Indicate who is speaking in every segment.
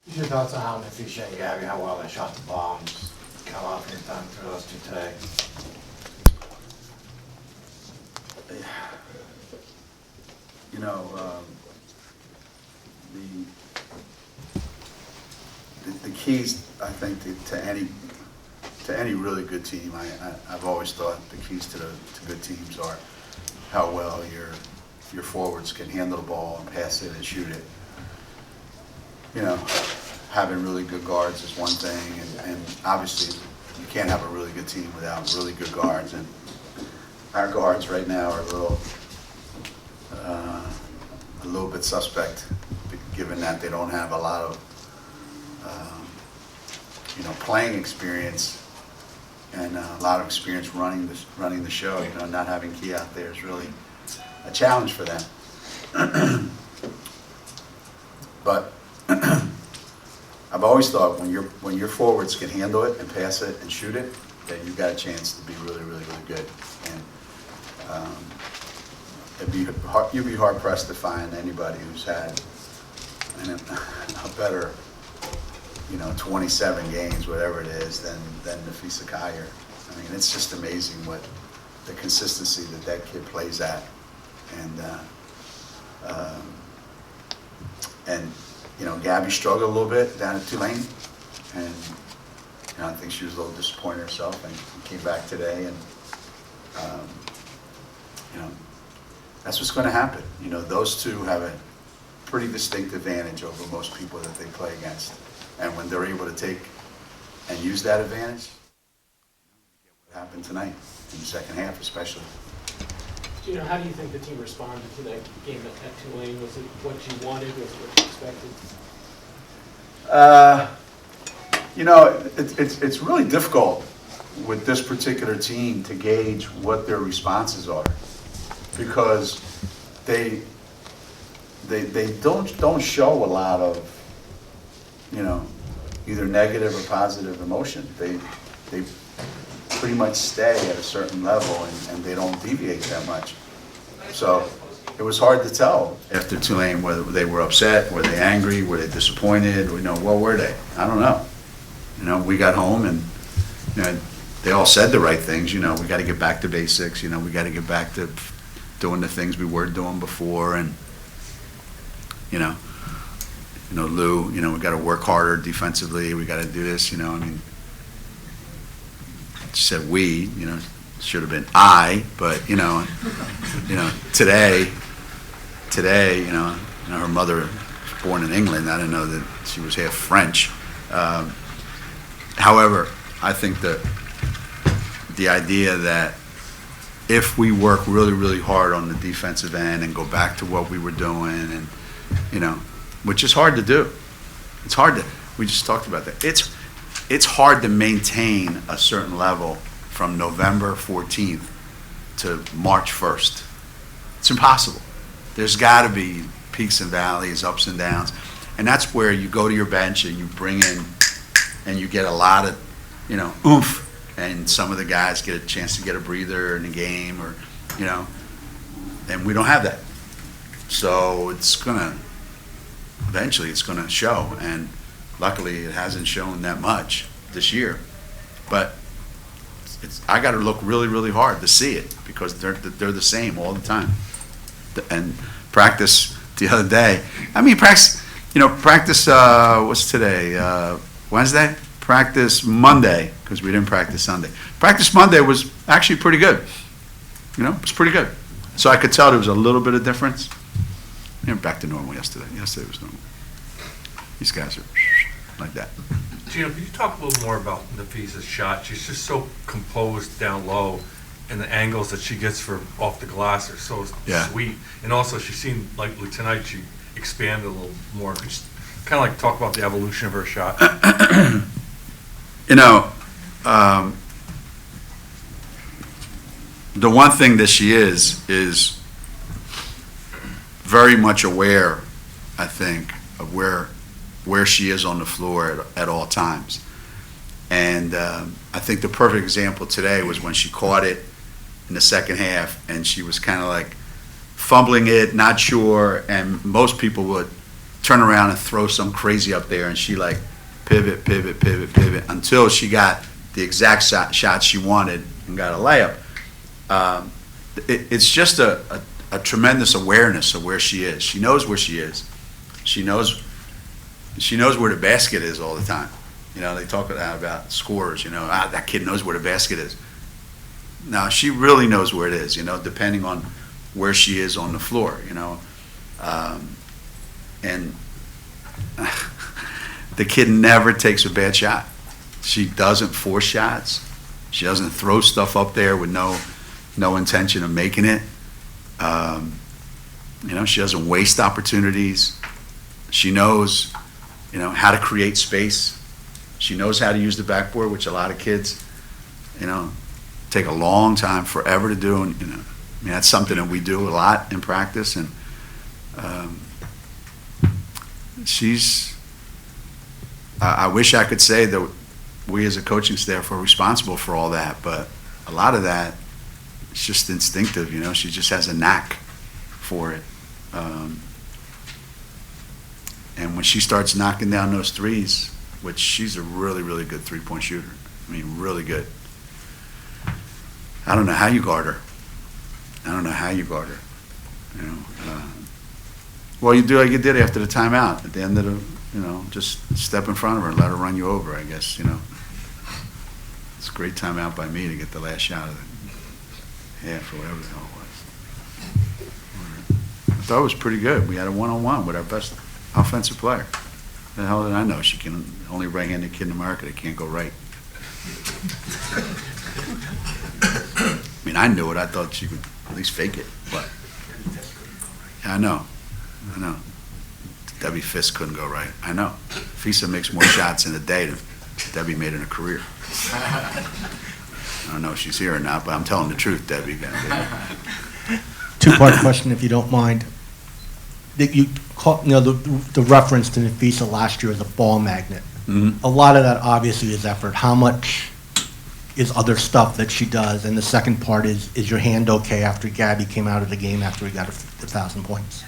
Speaker 1: Your thoughts on how Nafisha and Gabby, how well they shot the bombs, got off your time through those two today?
Speaker 2: You know, the keys, I think, to any really good team, I've always thought the keys to good teams are how well your forwards can handle the ball and pass it and shoot it. You know, having really good guards is one thing, and obviously you can't have a really good team without really good guards. And our guards right now are a little bit suspect, given that they don't have a lot of playing experience and a lot of experience running the show. You know, not having Key out there is really a challenge for them. But I've always thought when your forwards can handle it and pass it and shoot it, that you've got a chance to be really, really, really good. And you'd be hard pressed to find anybody who's had a better, 27 games, whatever it is, than Nafisa Kyer. I mean, it's just amazing what the consistency that kid plays at, and Gabby struggled a little bit down at Tulane, and I think she was a little disappointed herself, and came back today, and that's what's going to happen. Those two have a pretty distinct advantage over most people that they play against, and when they're able to take and use that advantage, you get what happened tonight in the second half, especially.
Speaker 3: Geno, how do you think the team responded to that game at Tulane? Was it what you wanted? Was it what you expected?
Speaker 2: It's really difficult with this particular team to gauge what their responses are, because they don't show a lot of either negative or positive emotion. They pretty much stay at a certain level, and they don't deviate that much. So it was hard to tell after Tulane whether they were upset, were they angry, were they disappointed, what were they? I don't know. We got home and they all said the right things. We got to get back to basics. We got to get back to doing the things we were doing before, and Lou, we got to work harder defensively. We got to do this. She said we, should have been I, but today, her mother was born in England. I didn't know that she was half French. However, I think that the idea that if we work really, really hard on the defensive end and go back to what we were doing, and which is hard to do. It's hard to. We just talked about that. It's hard to maintain a certain level from November 14th to March 1st. It's impossible. There's got to be peaks and valleys, ups and downs, and that's where you go to your bench and you bring in, and you get a lot of, oomph, and some of the guys get a chance to get a breather in the game, or, and we don't have that. So eventually it's gonna show, and luckily it hasn't shown that much this year, but I got to look really, really hard to see it, because they're the same all the time. And practice the other day. Practice. What's today? Wednesday. Practice Monday, because we didn't practice Sunday. Practice Monday was actually pretty good. It was pretty good. So I could tell there was a little bit of difference. Back to normal yesterday. Yesterday was normal. These guys are like that.
Speaker 4: Geno, could you talk a little more about Nafisa's shot? She's just so composed down low, and the angles that she gets for off the glass are so sweet. And also, she seemed like tonight she expanded a little more. Just kind of like talk about the evolution of her shot.
Speaker 2: The one thing that she is very much aware, I think, of where she is on the floor at all times. And I think the perfect example today was when she caught it in the second half, and she was kind of like fumbling it, not sure, and most people would turn around and throw some crazy up there, and she like pivot until she got the exact shot she wanted and got a layup. It's just a tremendous awareness of where she is. She knows where she is. She knows where the basket is all the time. You know, they talk about scores, you know, that kid knows where the basket is. Now, she really knows where it is, you know, depending on where she is on the floor, you know. And the kid never takes a bad shot. She doesn't force shots. She doesn't throw stuff up there with no intention of making it. You know, she doesn't waste opportunities. She knows, you know, how to create space. She knows how to use the backboard, which a lot of kids, you know, take a long time, forever to do. And, you know, I mean, that's something that we do a lot in practice. And I wish I could say that we as a coaching staff are responsible for all that, but a lot of that is just instinctive, you know. She just has a knack for it. And when she starts knocking down those threes, which she's a really, really good three-point shooter. I mean, really good. I don't know how you guard her. You know, well, you do like you did after the timeout. At the end of the, you know, just step in front of her and let her run you over, I guess, you know. It's a great timeout by me to get the last shot of the half or whatever the hell it was. I thought it was pretty good. We had a one-on-one with our best offensive player. The hell did I know? She can only right-handed kid in America that can't go right. I mean, I knew it. I thought she would at least fake it, but yeah, I know. Debbie Fisk couldn't go right. I know. Fisa makes more shots in a day than Debbie made in a career. I don't know if she's here or not, but I'm telling the truth, Debbie.
Speaker 5: Two-part question, if you don't mind. You caught, you know, the reference to Nafisa last year as a ball magnet.
Speaker 2: Mm-hmm.
Speaker 5: A lot of that obviously is effort. How much is other stuff that she does? And the second part is your hand okay after Gabby came out of the game after he got 1,000 points?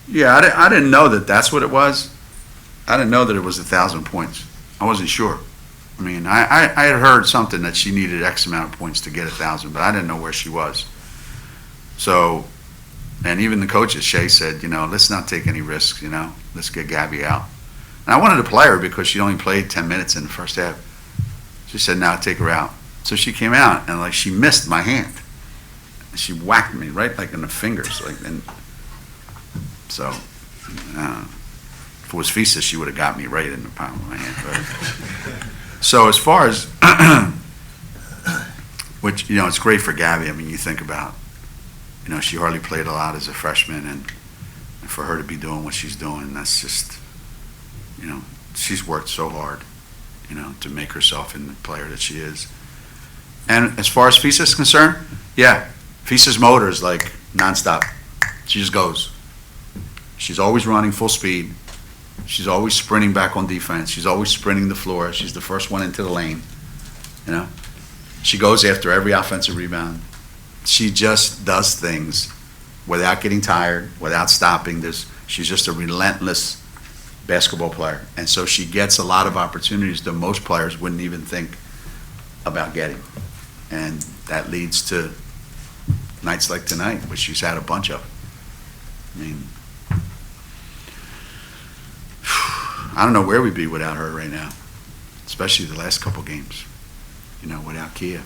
Speaker 2: Yeah, I didn't know that that's what it was. I didn't know that it was 1,000 points. I wasn't sure. I mean, I had heard something that she needed X amount of points to get 1,000, but I didn't know where she was. So, and even the coaches, Shea said, you know, let's not take any risks, you know, let's get Gabby out. And I wanted to play her because she only played 10 minutes in the first half. She said, no, take her out. So she came out, and like she missed my hand. She whacked me right like in the fingers, like, and so if it was Fisa, she would have got me right in the palm of my hand. But, so as far as which, you know, it's great for Gabby. I mean, you think about, you know, she hardly played a lot as a freshman, and for her to be doing what she's doing, that's just, you know, she's worked so hard, you know, to make herself into the player that she is. And as far as Fisa is concerned, yeah, Fisa's motor is like nonstop. She just goes. She's always running full speed. She's always sprinting back on defense. She's always sprinting the floor. She's the first one into the lane. You know, she goes after every offensive rebound. She just does things without getting tired, without stopping. She's just a relentless basketball player, and so she gets a lot of opportunities that most players wouldn't even think about getting, and that leads to nights like tonight, which she's had a bunch of. I mean, I don't know where we'd be without her right now, especially the last couple games, you know, without Kia.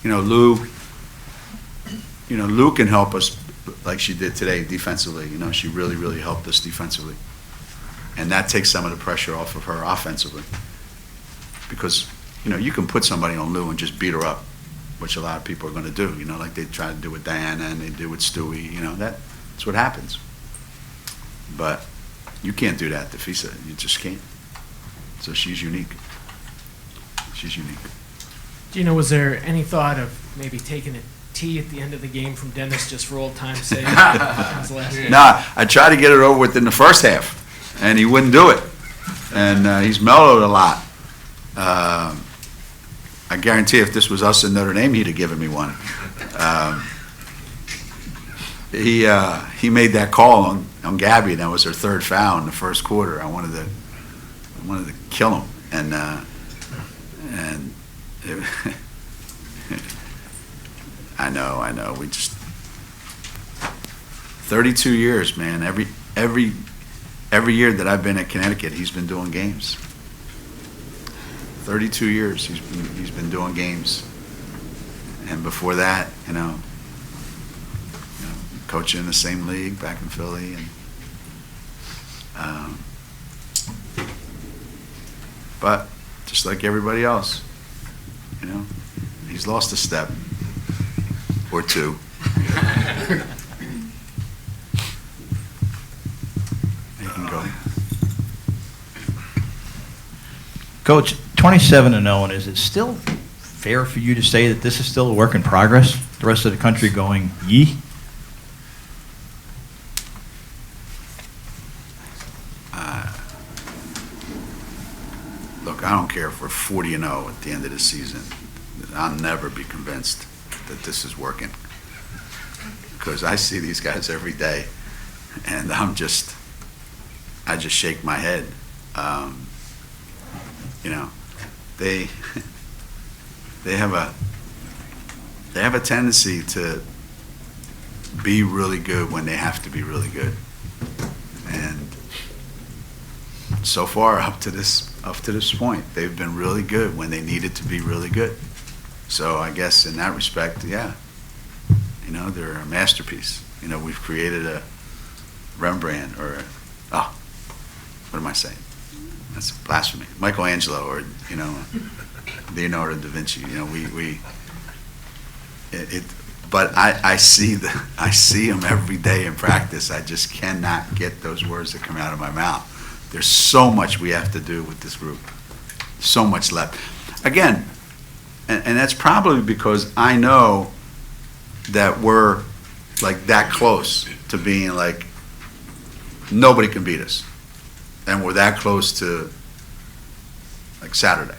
Speaker 2: You know, Lou can help us like she did today defensively. You know, she really, really helped us defensively. And that takes some of the pressure off of her offensively. Because, you know, you can put somebody on Lou and just beat her up, which a lot of people are going to do, you know, like they try to do with Diana and they do with Stewie, you know, that's what happens. But you can't do that to Fisa. You just can't. So she's unique. She's unique.
Speaker 3: Gino, was there any thought of maybe taking a tee at the end of the game from Dennis just for old time's sake?
Speaker 2: Nah, I tried to get it over with in the first half, and he wouldn't do it. And he's mellowed a lot. I guarantee if this was us in Notre Dame, he'd have given me one. he made that call on Gabby, and that was her third foul in the first quarter. I wanted to kill him, and it, I know. We just 32 years, man. Every year that I've been at Connecticut, he's been doing games. 32 years he's been doing games, and before that, coaching in the same league back in Philly, and but just like everybody else, he's lost a step or two. He can go.
Speaker 6: Coach, 27-0, and is it still fair for you to say that this is still a work in progress? The rest of the country going, yee?
Speaker 2: Look, I don't care if we're 40-0 at the end of the season. I'll never be convinced that this is working, because I see these guys every day, and I just shake my head. They have a tendency to be really good when they have to be really good, and so far up to this point, they've been really good when they needed to be really good. So I guess in that respect, yeah, they're a masterpiece. We've created a Rembrandt what am I saying? That's blasphemy. Michelangelo, or Leonardo da Vinci. But I see them every day in practice. I just cannot get those words to come out of my mouth. There's so much we have to do with this group. So much left. Again, and that's probably because I know that we're like that close to being like nobody can beat us. And we're that close to like Saturday.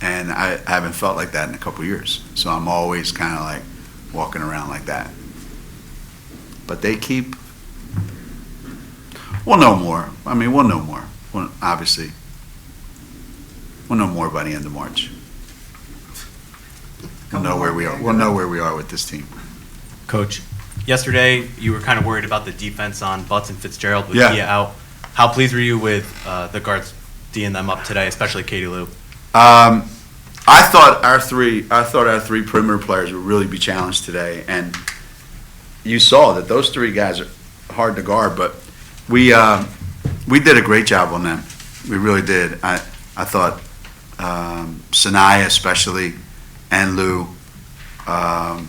Speaker 2: And I haven't felt like that in a couple of years. So I'm always kind of like walking around like that. But they keep, we'll know more. I mean, we'll know more. Obviously, we'll know more by the end of March. We'll know where we are. We'll know where we are with this team.
Speaker 7: Coach, yesterday you were kind of worried about the defense on Butts and Fitzgerald with
Speaker 2: Yeah.
Speaker 7: Kia out. How pleased were you with the guards D'ing them up today, especially Katie Lou?
Speaker 2: I thought our three perimeter players would really be challenged today, and you saw that those three guys are hard to guard. But we did a great job on them. We really did. I thought Sanaya especially, and Lou. But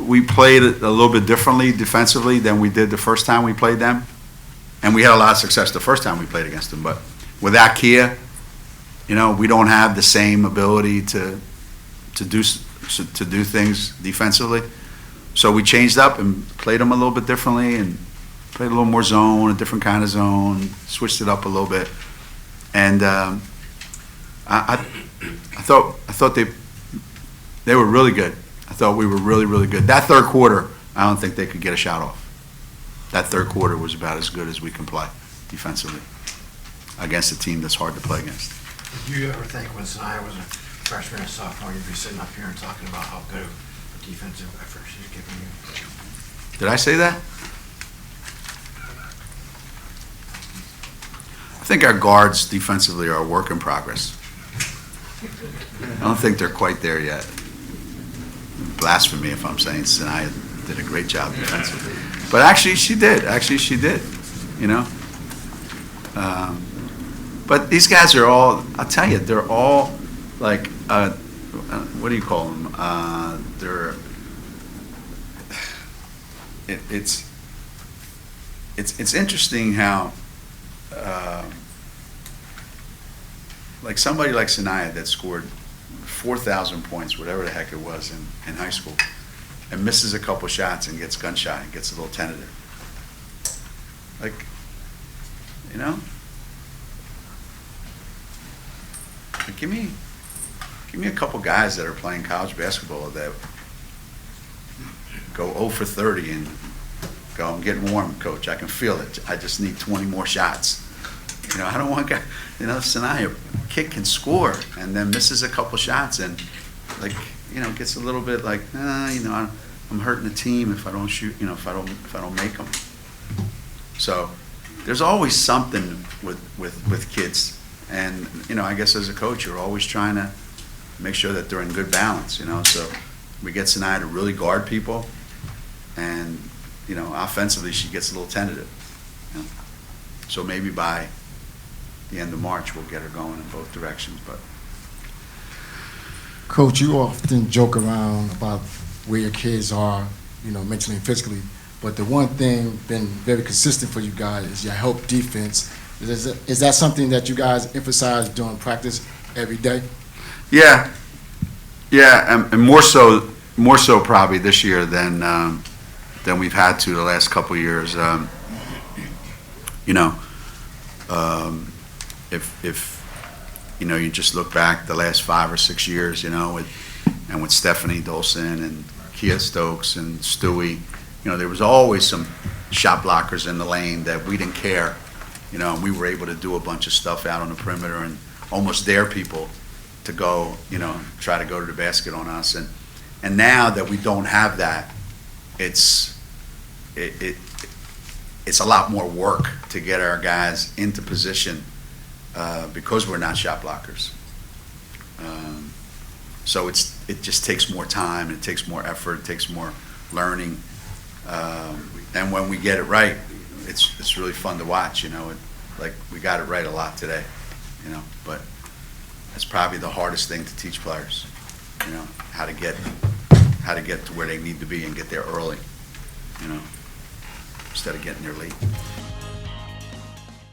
Speaker 2: we played it a little bit differently defensively than we did the first time we played them, and we had a lot of success the first time we played against them. But without Kia, we don't have the same ability to do things defensively. So we changed up and played them a little bit differently, and played a little more zone, a different kind of zone, switched it up a little bit, and I thought they were really good. I thought we were really, really good. That third quarter, I don't think they could get a shot off. That third quarter was about as good as we can play defensively against a team that's hard to play against.
Speaker 1: Did you ever think when Sanaya was a freshman or sophomore, you'd be sitting up here and talking about how good of a defensive effort she's giving you?
Speaker 2: Did I say that? I think our guards defensively are a work in progress. I don't think they're quite there yet. Blasphemy if I'm saying Sanaya did a great job defensively. But actually she did. But these guys are all, I'll tell you, they're all like, what do you call them? It's interesting how, like somebody like Sanaya that scored 4,000 points, whatever the heck it was in high school, and misses a couple shots and gets gunshot and gets a little tentative. Like, give me a couple guys that are playing college basketball that go 0 for 30 and go, I'm getting warm, coach. I can feel it. I just need 20 more shots. I don't want guys, Sanaya, kid can score and then misses a couple shots and gets a little bit like, I'm hurting the team if I don't shoot, if I don't make them. So there's always something with kids. And, I guess as a coach, you're always trying to make sure that they're in good balance, So we get Sanaya to really guard people. And, offensively, she gets a little tentative. So maybe by the end of March, we'll get her going in both directions. But
Speaker 8: Coach, you often joke around about where your kids are, mentally and physically. But the one thing been very consistent for you guys is your help defense. Is that something that you guys emphasize during practice every day?
Speaker 2: Yeah, and more so probably this year than we've had to the last couple of years. If you just look back the last 5 or 6 years, with Stephanie Dolson and Kia Stokes and Stewie, there was always some shot blockers in the lane that we didn't care, and we were able to do a bunch of stuff out on the perimeter and almost dare people to go, try to go to the basket on us. And now that we don't have that, it's a lot more work to get our guys into position because we're not shot blockers. So it just takes more time, it takes more effort, it takes more learning. And when we get it right, it's really fun to watch, like we got it right a lot today, but it's probably the hardest thing to teach players, how to get to where they need to be and get there early, instead of getting there late.